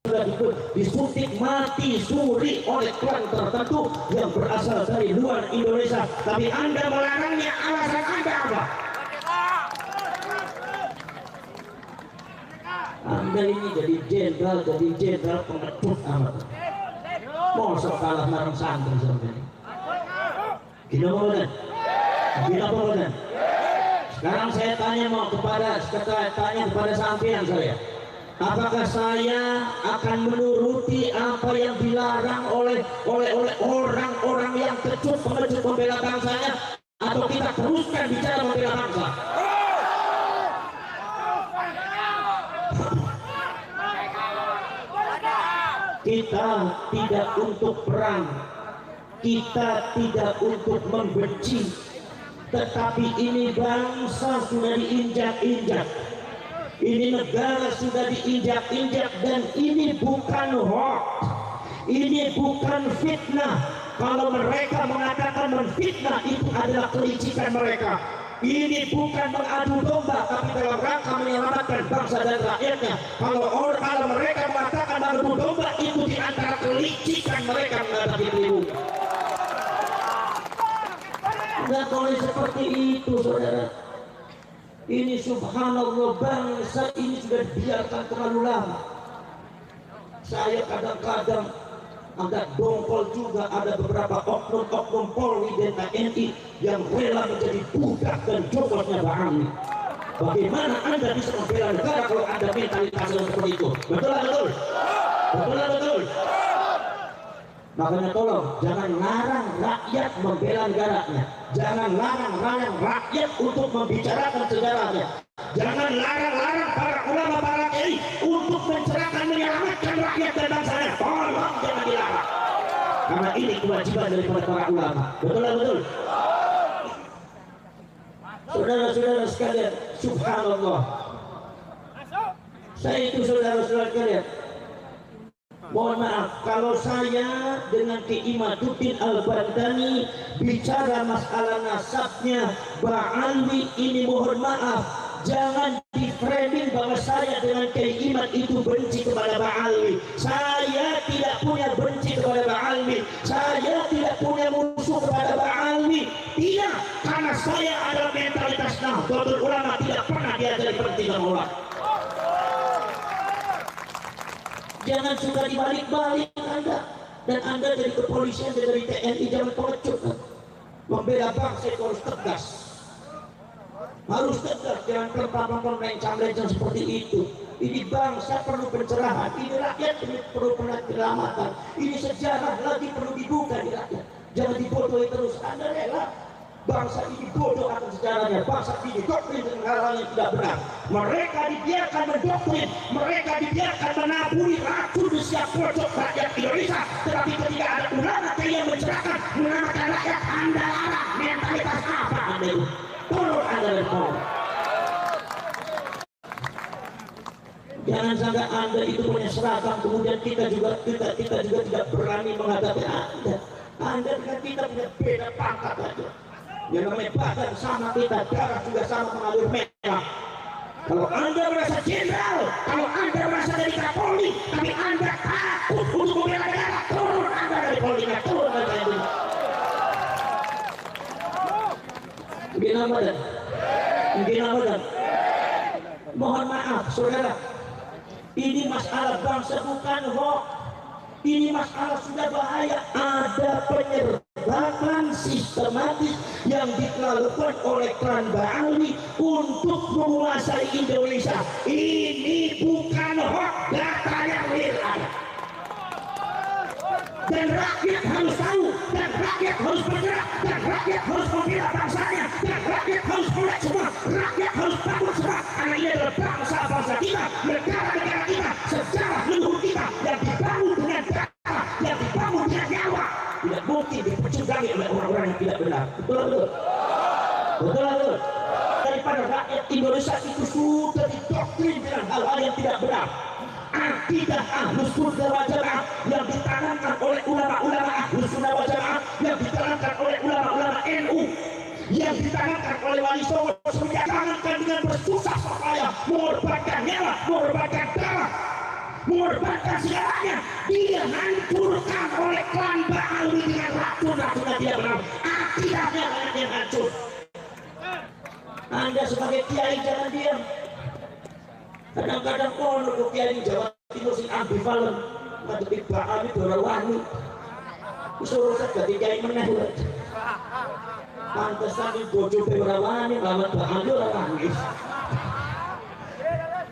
sudah disuntik mati suri oleh klan tertentu yang berasal dari luar Indonesia, tapi Anda melarangnya, alasan Anda apa? Anda ini jadi jenderal pengecut amat. Mosok kalah marang santri sampai ini. Gila kan? Sekarang saya tanya kepada sampean saya. Apakah saya akan menuruti apa yang dilarang oleh orang-orang yang kecut pengecut membela bangsanya, atau kita teruskan bicara membela bangsa? Kita tidak untuk perang, kita tidak untuk membenci, tetapi ini bangsa sudah diinjak-injak. Ini negara sudah diinjak-injak, dan ini bukan hoax, ini bukan fitnah. Kalau mereka mengatakan menfitnah, itu adalah kelicikan mereka. Ini bukan mengadu domba, tapi dalam rangka menyelamatkan bangsa dan rakyatnya. Kalau mereka mengatakan mengadu domba, itu di antara kelicikan mereka menghadapi ribu. Tidak boleh seperti itu, saudara. Ini subhanallah, bangsa ini sudah dibiarkan terlalu lama. Saya kadang-kadang agak dongkol juga, ada beberapa oknum-oknum Polri dan TNI yang rela menjadi budak dan jokosnya Pak Ami. Bagaimana Anda bisa membela negara kalau Anda mentalitasnya seperti itu? Betul. Makanya tolong jangan larang rakyat membela negaranya, jangan larang rakyat untuk membicarakan sejarahnya, jangan larang para ulama, para kiai untuk mencerahkan, menyelamatkan rakyat dan bangsanya. Tolong jangan dilarang, karena ini kewajiban daripada para ulama. Betul. Saudara-saudara sekalian, subhanallah, saya itu saudara-saudara sekalian, mohon maaf kalau saya dengan Ki Imaduddin Al-Bandani bicara masalah nasabnya Ba'alwi ini, mohon maaf, jangan di-framing bahwa saya dengan Ki Imad itu benci kepada Ba'alwi. Saya tidak punya benci kepada Ba'alwi, saya tidak punya musuh kepada Ba'alwi. Tidak, karena saya adalah mentalitas Nahdlatul Ulama, tidak pernah diajari berhenti sama ulama. Jangan suka dibalik-balik Anda, dan Anda dari kepolisian dan dari TNI jangan pengecut. Membela bangsa itu harus tegas, jangan lencang-lencang seperti itu. Ini bangsa perlu pencerahan, ini rakyat perlu penyelamatan, ini sejarah lagi perlu dibuka di rakyat. Jangan dibodohi terus. Anda rela bangsa ini bodoh akan sejarahnya, bangsa ini doktrin dengan hal-hal yang tidak benar. Mereka dibiarkan mendoktrin, mereka dibiarkan menaburi racun di setiap pojok rakyat Indonesia. Tetapi ketika ada ulama yang mencerahkan, menyelamatkan rakyat, Anda larang. Mentalitas apa Anda itu? Turun Anda dari bawah. Jangan sampai Anda itu punya seragam, kemudian kita juga tidak berani menghadapi Anda. Anda dengan kita punya beda pangkat aja. Yang namanya badan sama kita, darah juga sama mengalir merah. Kalau Anda merasa jenderal, kalau Anda merasa dari Kapolri, tapi Anda takut untuk membela negara, turun Anda dari Polri, turun Anda dari Polri. Mungkin apa? Mohon maaf, saudara. Ini masalah bangsa bukan hoax. Ini masalah sudah bahaya. Ada penyerbakan sistematis yang dilakukan oleh klan Ba'alwi untuk menguasai Indonesia. Ini bukan hoax, data yang real ada. Dan rakyat harus tahu, dan rakyat harus bergerak, dan rakyat harus membela bangsanya, dan rakyat harus mulai semua, rakyat harus bangun semua, karena ini adalah bangsa-bangsa kita, negara-negara kita, sejarah leluhur kita yang dibangun dengan darah, yang dibangun dengan nyawa, tidak mungkin dipecundangi oleh orang-orang yang tidak benar. Betul. Daripada rakyat Indonesia itu sudah didoktrin dengan hal-hal yang tidak benar. Akidah Ahlus Sunnah wal Jamaah yang ditanamkan oleh ulama-ulama Ahlus Sunnah wal Jamaah, yang ditanamkan oleh ulama-ulama NU, yang ditanamkan oleh Wali Songo, ditanamkan dengan bersusah payah, mengorbankan nyawa, mengorbankan darah, mengorbankan segalanya, dia hancurkan oleh klan Ba'ali dengan racun-racun dia benar. Akidahnya yang hancur. Anda sebagai kiai jangan diam. Kadang-kadang kono kiai Jawa Timur sing ambivalen, ngadepi Ba'ali ora wani. Suruh saja kiai meneh. Pantesan di bojo ora wani, lawan Ba'ali ora wani.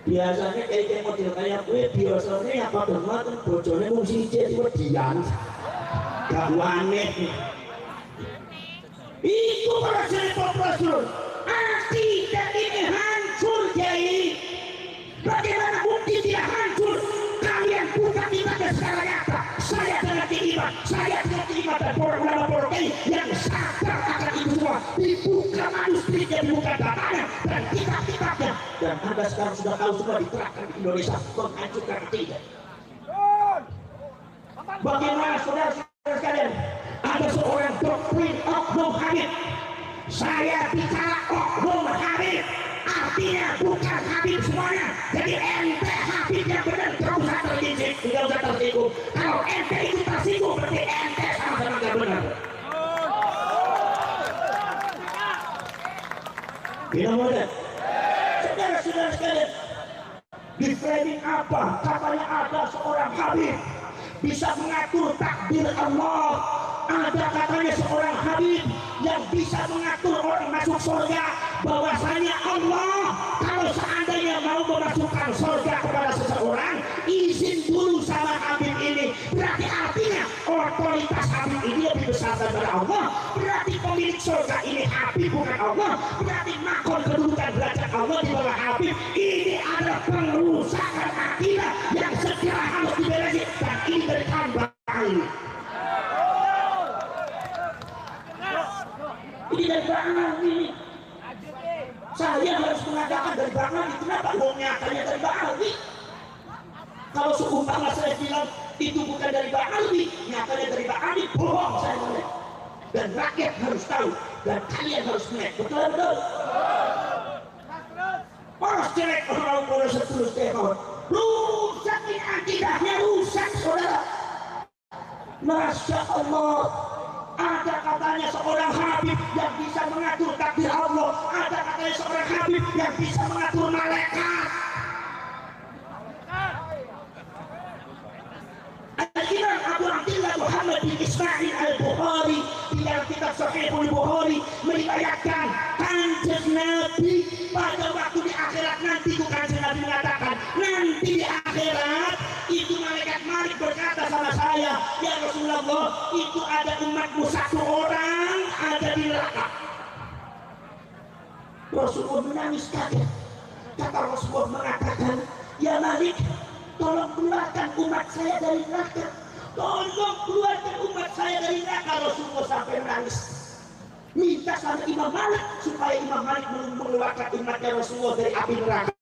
Biasanya kayak model kayak gue biasanya apa banget bojone mung siji dian gak waneh itu para profesor akidah ini hancur kiai. Bagaimana mungkin tidak hancur? Kalian bukan ibadah secara nyata. Saya telah diibadah, saya telah diibadah dan para ulama yang sadar akan itu semua. Dibuka manuskripnya, dibuka datanya dan kitab-kitabnya. Dan Anda sekarang sudah tahu semua diterapkan di Indonesia menghancurkan akidah. Bagaimana saudara-saudara sekalian? Ada seorang doktrin Oknum Habib. Saya bicara Oknum Habib, artinya bukan Habib semuanya. Jadi ente Habib yang benar, tidak usah terjijik, tidak usah tersinggung. Kalau ente itu tersinggung, berarti ente sama-sama tidak benar. Tidak boleh. Saudara-saudara sekalian, di framing apa? Katanya ada seorang Habib bisa mengatur takdir Allah. Ada katanya seorang Habib yang bisa mengatur orang masuk surga. Bahwasanya Allah kalau seandainya mau memasukkan surga kepada seseorang, izin dulu sama Habib ini. Berarti artinya otoritas Habib ini lebih besar daripada Allah. Berarti pemilik surga ini Habib bukan Allah. Berarti makon kedudukan derajat Allah di bawah Habib. Ini adalah pengerusakan akidah yang segera harus diberesin. Dan ini dari Ba'ali. Ini dari Ba'ali. Saya harus mengatakan dari Ba'ali. Kenapa nyatanya dari Ba'ali? Kalau seumpama saya bilang itu bukan dari Ba'ali, nyatanya dari Ba'ali, bohong saya mulai. Dan rakyat harus tahu dan kalian harus melihat. Betul-betul. Poros jelek orang-orang setulus tekor. Rusak ini akidahnya, rusak saudara. Masya Allah. Ada katanya seorang Habib yang bisa mengatur takdir Allah. Ada katanya seorang Habib yang bisa mengatur malaikat. Al-Imam Abu Abdillah Muhammad bin Ismail Al-Bukhari di dalam kitab Sahihul Bukhari meriwayatkan Kanjeng Nabi pada waktu di akhirat nanti, Kanjeng Nabi mengatakan nanti di akhirat itu malaikat Malik berkata sama saya, ya Rasulullah, itu ada umatmu satu orang ada di neraka. Rasulullah menangis kaget. Kata Rasulullah mengatakan, ya Malik, tolong keluarkan umat saya dari neraka. Tolong keluarkan umat saya dari neraka. Rasulullah sampai menangis. Minta sama Imam Malik supaya Imam Malik mengeluarkan umatnya Rasulullah dari api neraka.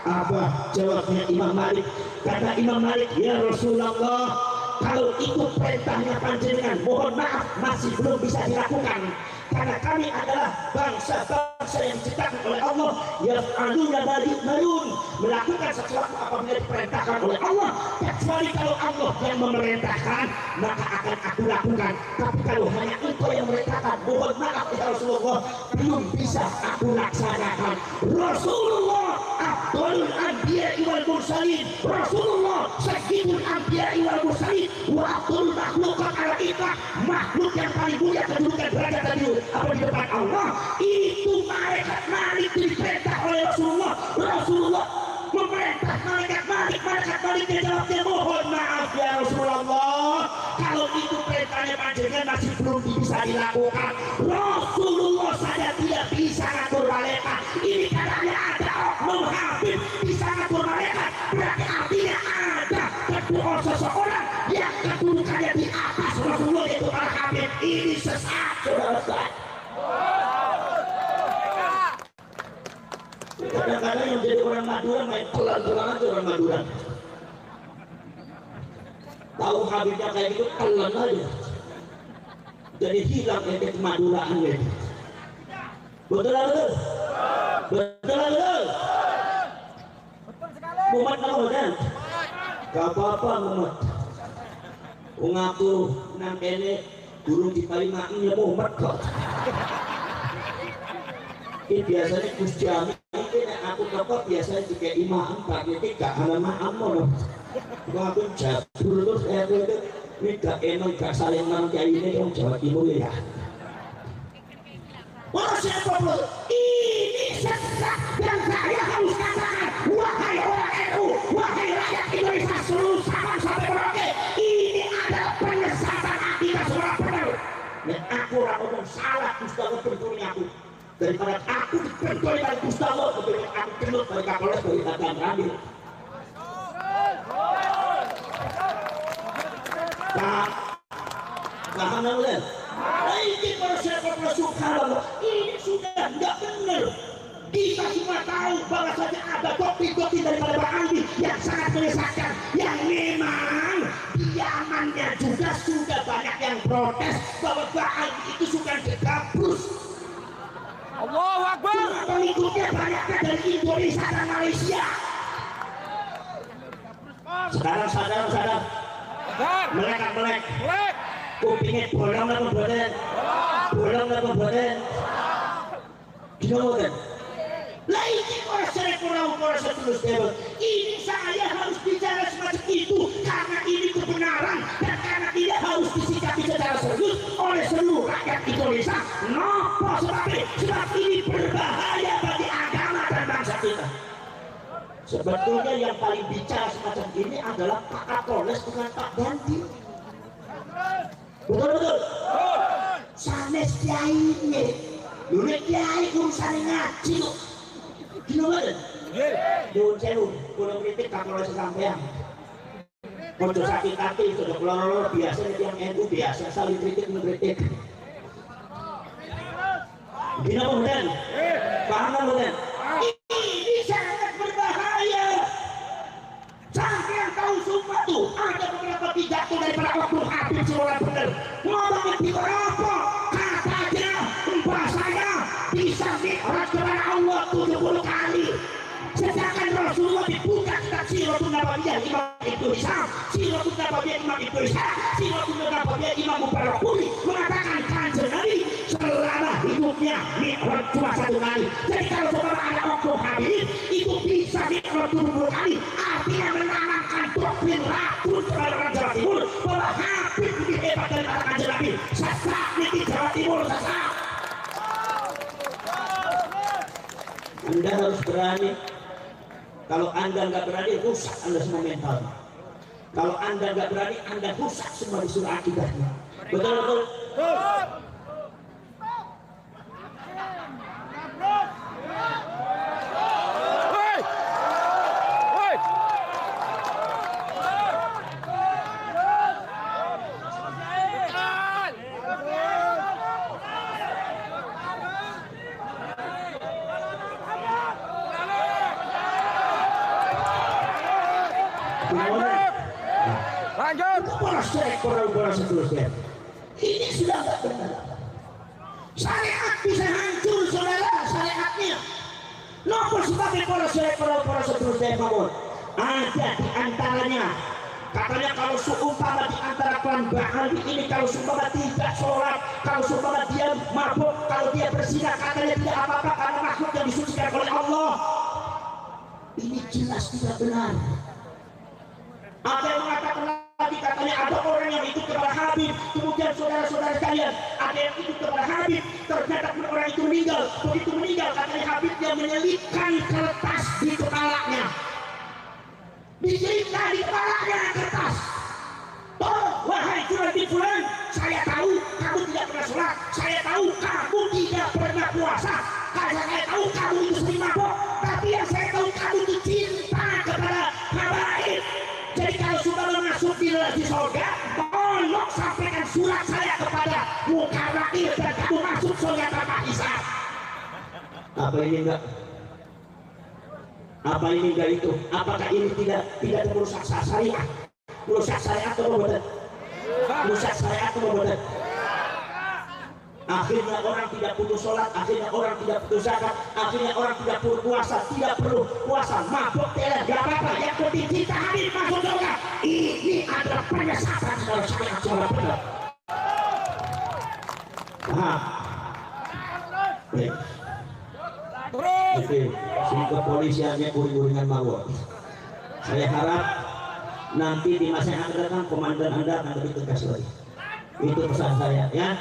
Apa jawabnya Imam Malik? Kata Imam Malik, ya Rasulullah, kalau itu perintahnya panjenengan, mohon maaf masih belum bisa dilakukan. Karena kami adalah bangsa-bangsa yang diciptakan oleh Allah, yaf'aluna ma yu'marun, melakukan sesuatu apabila diperintahkan oleh Allah. Kecuali kalau Allah yang memerintahkan, maka akan aku lakukan. Tapi kalau hanya engkau yang memerintahkan, mohon maaf ya Rasulullah, belum bisa aku laksanakan. Rasulullah Abdul Anbiya wal Mursalin, Rasulullah Sayyidul Anbiya wal Mursalin, wa Abdul Makhlukat ala itlaq, makhluk yang paling mulia kedudukan derajat tadi apa di depan Allah. Itu malaikat Malik diperintah oleh Rasulullah. Rasulullah memerintah malaikat Malik. Malaikat Malik jawabnya, mohon maaf ya Rasulullah, kalau itu perintahnya panjenengan masih belum bisa dilakukan. Rasulullah saja tidak bisa ngatur malaikat. Ini katanya ada oknum Habib bisa ngatur malaikat. Berarti artinya ada kedua seseorang yang kedudukannya di atas Rasulullah, itu para Habib. Ini sesat, saudara-saudara. Kadang-kadang yang jadi orang Madura main pelan-pelan aja orang Madura. Tahu Habibnya kayak gitu, pelan aja. Jadi hilang ente kemaduraannya. Betul betul. Betul betul. Muhammad Nawawi. Gak apa-apa Muhammad. Wong aku nang kene durung diparingi ya Muhammad kok. Ini biasanya Gusti Allah iki nek aku kok biasanya dikek imam Pak iki gak ana makam. Wong aku jabur terus ini gak enak gak saling nang kiai ini yang Jawa Timur ya. Wah siapa bro? Ini sesat dan saya harus katakan, wahai orang NU, wahai rakyat Indonesia seluruh Sabang sampai Merauke, ini adalah penyesatan akibat seorang benar. Dan aku orang ngomong salah Gusti Allah bentuknya aku. Daripada aku dibentukkan Gusti Allah, lebih aku gendut dari Kapolres dari Tatian Ramil. Paham nggak? Ini persiapan subhanallah, ini sudah nggak benar. Kita semua tahu bahwasanya ada topi-topi daripada Bang Andi yang sangat menyesatkan, yang memang diamannya juga sudah banyak yang protes bahwa Bang Andi itu suka digabrus. Allahu Akbar. Pengikutnya banyaknya dari Indonesia dan Malaysia. Sekarang sadar melek kupingnya bolong apa boten, bolong apa boten, gimana kan? Lah ini orang terus debat. Ini saya harus bicara semacam itu karena ini kebenaran dan karena tidak harus disikapi secara serius oleh seluruh rakyat Indonesia. Napa sebabnya? Sebab ini berbahaya bagi agama dan bangsa kita. Sebetulnya yang paling bicara semacam ini adalah Pak Kapolres dengan Pak Dandim. Betul. Sanes kiai ini, dulu kiai urusan ngaji kok. Gimana kan? Nyuwun sewu, kula kritik Kapolres sampean. Ojo sakit hati, sudah keluar biasa yang NU biasa saling kritik mengkritik. Gimana kemudian? Paham kemudian? Ini sangat berbahaya. Sampai tahu sumpah tuh ada beberapa pidato daripada Oknum Habib Sulaiman bener ngomong di apa katanya mbah saya bisa mi'raj kepada Allah 70 kali, sedangkan Rasulullah dibuka kitab Siratul Nabawiyah Imam Ibnu Hisham, Siratul Nabawiyah Imam Ibnu Hisham, Siratul Nabawiyah Imam Mubarakuri mengatakan Kanjeng Nabi selama hidupnya mi'raj cuma 1 kali. Jadi kalau saudara ada Oknum Habib itu bisa mi'raj 70 kali, artinya menanamkan doktrin ratus kepada orang Jawa Timur bahwa Habib lebih hebat dari Kanjeng Nabi. Sesat di Jawa Timur, sesat. Anda harus berani. Kalau Anda nggak berani, rusak Anda semua mental. Kalau Anda nggak berani, Anda rusak semua disuruh akibatnya. Betul. Pola seterusnya. Ini sudah tidak benar. Syariat bisa hancur saudara, syariatnya. Nopo sebabnya pola seterusnya bangun. Ada di antaranya. Katanya kalau seumpama di antara klan Bahari ini kalau seumpama tidak sholat, kalau seumpama dia mabuk, kalau dia berzina, katanya tidak apa-apa karena makhluk yang disucikan oleh Allah. Ini jelas tidak benar. Ada yang mengatakan lagi katanya ada orang yang ikut kepada Habib, kemudian saudara-saudara sekalian ada yang ikut kepada Habib, ternyata orang itu meninggal. Begitu meninggal katanya Habibnya menyelipkan kertas di kepalanya, diselipkan di kepalanya kertas. Oh wahai Fulan, saya tahu kamu tidak pernah sholat, saya tahu kamu tidak pernah puasa, saya tahu kamu itu sering mabuk, tapi yang saya tahu kamu itu cinta kepada habaib. Jadi kalau sudah masuk di surga, tolong sampaikan surat saya kepada Mukarrair dan kamu masuk surga tanpa hisab. Apa ini enggak? Apa ini enggak itu? Apakah ini tidak merusak syariat? Merusak syariat atau betul? Merusak syariat atau betul? akhirnya orang tidak putus sholat, akhirnya orang tidak putus zakat, akhirnya orang tidak perlu puasa, tidak perlu puasa, mabuk tidak apa-apa, yang penting kita hadir masuk surga. Ini adalah penyesatan kalau saya coba benar. Paham? Baik. Oke, si kepolisiannya uring-uringan mawar. Saya harap nanti di masa yang akan datang komandan Anda akan lebih tegas lagi. Itu pesan saya ya.